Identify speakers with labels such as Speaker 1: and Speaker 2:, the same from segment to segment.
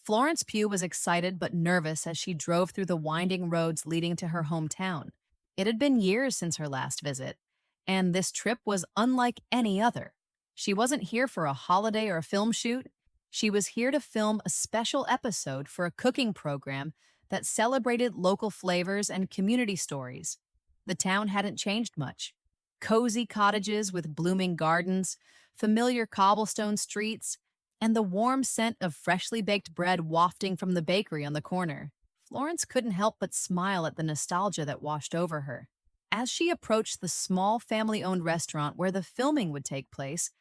Speaker 1: Florence Pugh was excited but nervous as she drove through the winding roads leading to her hometown. It had been years since her last visit, and this trip was unlike any other. She wasn't here for a holiday or a film shoot. She was here to film a special episode for a cooking program that celebrated local flavors and community stories. The town hadn't changed much. Cozy cottages with blooming gardens, familiar cobblestone streets, and the warm scent of freshly baked bread wafting from the bakery on the corner. Florence couldn't help but smile at the nostalgia that washed over her. As she approached the small family owned restaurant where the filming would take place,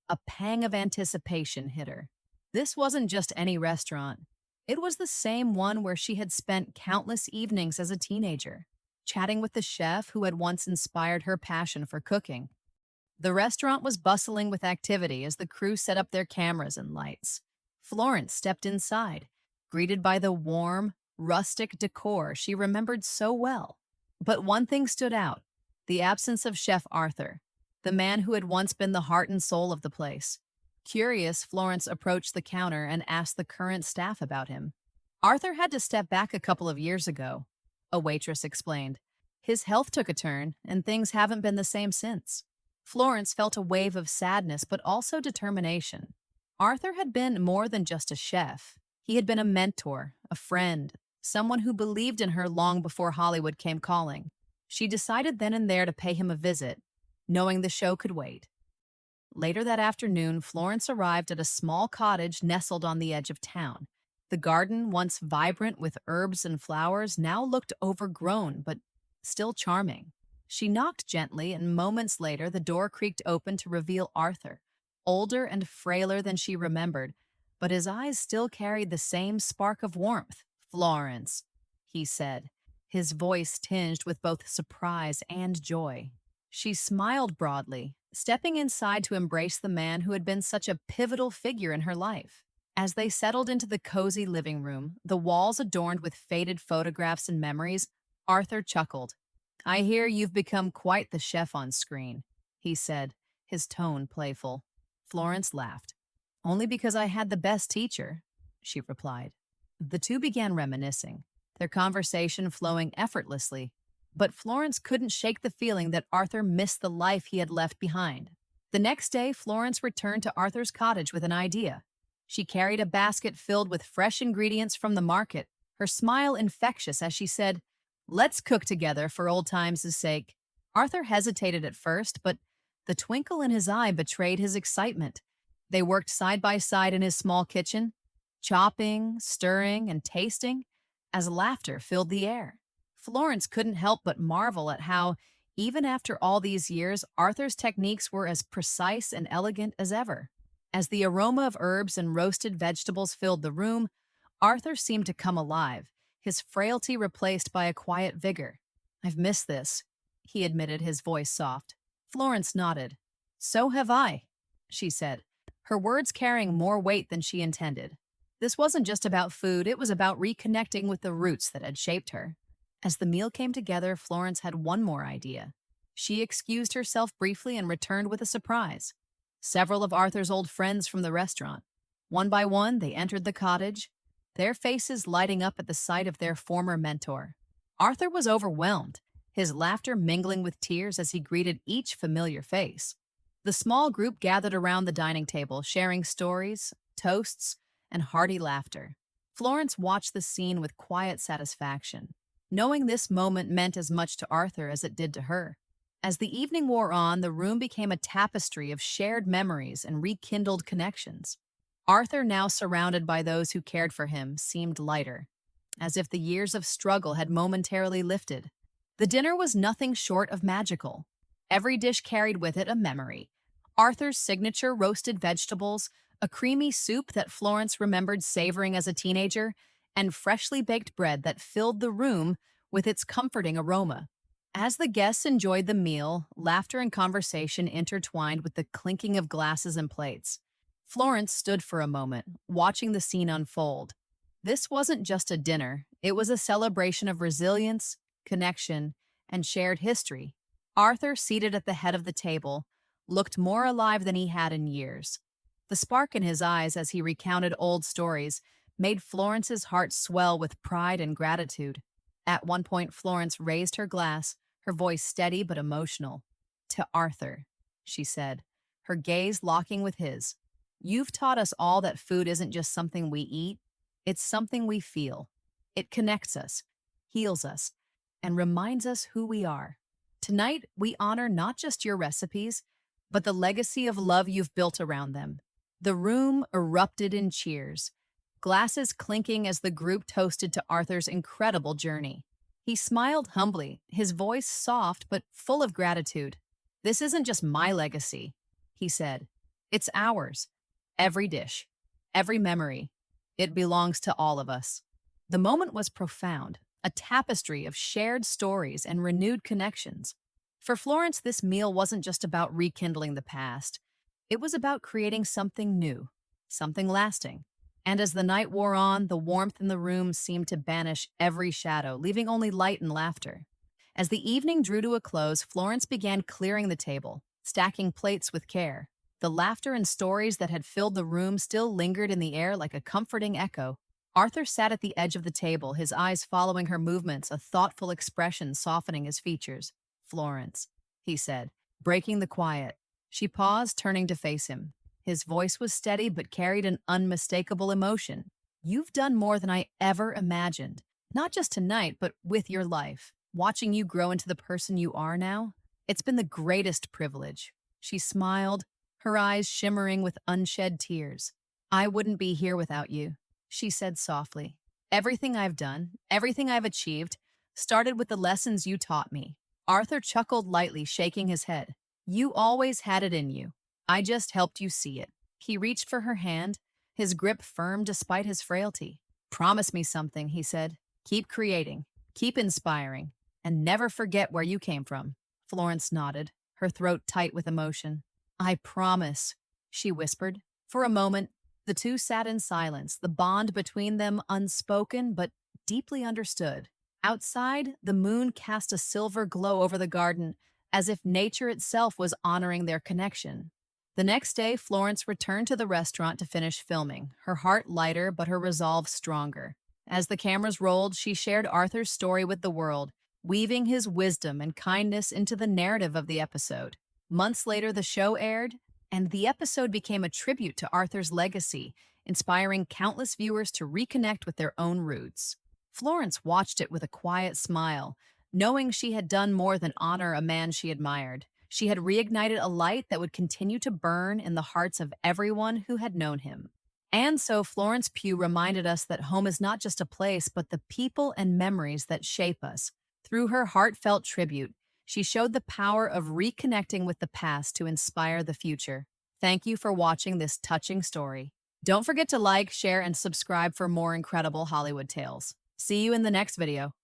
Speaker 1: a pang of anticipation hit her. This wasn't just any restaurant. It was the same one where she had spent countless evenings as a teenager, chatting with the chef who had once inspired her passion for cooking. The restaurant was bustling with activity as the crew set up their cameras and lights. Florence stepped inside, greeted by the warm, rustic decor she remembered so well. But one thing stood out: the absence of Chef Arthur, the man who had once been the heart and soul of the place. Curious, Florence approached the counter and asked the current staff about him. Arthur had to step back a couple of years ago, a waitress explained. His health took a turn, and things haven't been the same since. Florence felt a wave of sadness but also determination. Arthur had been more than just a chef. He had been a mentor, a friend, someone who believed in her long before Hollywood came calling. She decided then and there to pay him a visit, knowing the show could wait. Later that afternoon, Florence arrived at a small cottage nestled on the edge of town. The garden, once vibrant with herbs and flowers, now looked overgrown but still charming. She knocked gently, and moments later the door creaked open to reveal Arthur, older and frailer than she remembered, but his eyes still carried the same spark of warmth. "Florence," he said, his voice tinged with both surprise and joy. She smiled broadly, stepping inside to embrace the man who had been such a pivotal figure in her life. As they settled into the cozy living room, the walls adorned with faded photographs and memories, Arthur chuckled. "I hear you've become quite the chef on screen," he said, his tone playful. Florence laughed. "Only because I had the best teacher," she replied. The two began reminiscing, their conversation flowing effortlessly, but Florence couldn't shake the feeling that Arthur missed the life he had left behind. The next day, Florence returned to Arthur's cottage with an idea. She carried a basket filled with fresh ingredients from the market, her smile infectious as she said, "Let's cook together for old times' sake." Arthur hesitated at first, but the twinkle in his eye betrayed his excitement. They worked side by side in his small kitchen, chopping, stirring, and tasting, as laughter filled the air. Florence couldn't help but marvel at how, even after all these years, Arthur's techniques were as precise and elegant as ever. As the aroma of herbs and roasted vegetables filled the room, Arthur seemed to come alive, his frailty replaced by a quiet vigor. "I've missed this," he admitted, his voice soft. Florence nodded. "So have I," she said, her words carrying more weight than she intended. This wasn't just about food, it was about reconnecting with the roots that had shaped her. As the meal came together, Florence had one more idea. She excused herself briefly and returned with a surprise. Several of Arthur's old friends from the restaurant. One by one, they entered the cottage, their faces lighting up at the sight of their former mentor. Arthur was overwhelmed, his laughter mingling with tears as he greeted each familiar face. The small group gathered around the dining table, sharing stories, toasts, and hearty laughter. Florence watched the scene with quiet satisfaction, knowing this moment meant as much to Arthur as it did to her. As the evening wore on, the room became a tapestry of shared memories and rekindled connections. Arthur, now surrounded by those who cared for him, seemed lighter, as if the years of struggle had momentarily lifted. The dinner was nothing short of magical. Every dish carried with it a memory. Arthur's signature roasted vegetables, a creamy soup that Florence remembered savoring as a teenager, and freshly baked bread that filled the room with its comforting aroma. As the guests enjoyed the meal, laughter and conversation intertwined with the clinking of glasses and plates. Florence stood for a moment, watching the scene unfold. This wasn't just a dinner, it was a celebration of resilience, connection, and shared history. Arthur, seated at the head of the table, looked more alive than he had in years. The spark in his eyes as he recounted old stories made Florence's heart swell with pride and gratitude. At one point, Florence raised her glass, her voice steady but emotional. "To Arthur," she said, her gaze locking with his. "You've taught us all that food isn't just something we eat, it's something we feel. It connects us, heals us, and reminds us who we are. Tonight, we honor not just your recipes, but the legacy of love you've built around them." The room erupted in cheers, glasses clinking as the group toasted to Arthur's incredible journey. He smiled humbly, his voice soft but full of gratitude. "This isn't just my legacy," he said. "It's ours. Every dish, every memory. It belongs to all of us." The moment was profound, a tapestry of shared stories and renewed connections. For Florence, this meal wasn't just about rekindling the past. It was about creating something new, something lasting. And as the night wore on, the warmth in the room seemed to banish every shadow, leaving only light and laughter. As the evening drew to a close, Florence began clearing the table, stacking plates with care. The laughter and stories that had filled the room still lingered in the air like a comforting echo. Arthur sat at the edge of the table, his eyes following her movements, a thoughtful expression softening his features. "Florence," he said, breaking the quiet. She paused, turning to face him. His voice was steady but carried an unmistakable emotion. "You've done more than I ever imagined. Not just tonight, but with your life. Watching you grow into the person you are now, it's been the greatest privilege." She smiled, her eyes shimmering with unshed tears. "I wouldn't be here without you," she said softly. "Everything I've done, everything I've achieved, started with the lessons you taught me." Arthur chuckled lightly, shaking his head. "You always had it in you. I just helped you see it." He reached for her hand, his grip firm despite his frailty. "Promise me something," he said. "Keep creating, keep inspiring, and never forget where you came from." Florence nodded, her throat tight with emotion. "I promise," she whispered. For a moment, the two sat in silence, the bond between them unspoken but deeply understood. Outside, the moon cast a silver glow over the garden, as if nature itself was honoring their connection. The next day, Florence returned to the restaurant to finish filming, her heart lighter but her resolve stronger. As the cameras rolled, she shared Arthur's story with the world, weaving his wisdom and kindness into the narrative of the episode. Months later, the show aired, and the episode became a tribute to Arthur's legacy, inspiring countless viewers to reconnect with their own roots. Florence watched it with a quiet smile, knowing she had done more than honor a man she admired. She had reignited a light that would continue to burn in the hearts of everyone who had known him. And so Florence Pugh reminded us that home is not just a place, but the people and memories that shape us. Through her heartfelt tribute, she showed the power of reconnecting with the past to inspire the future. Thank you for watching this touching story. Don't forget to like, share, and subscribe for more incredible Hollywood tales. See you in the next video.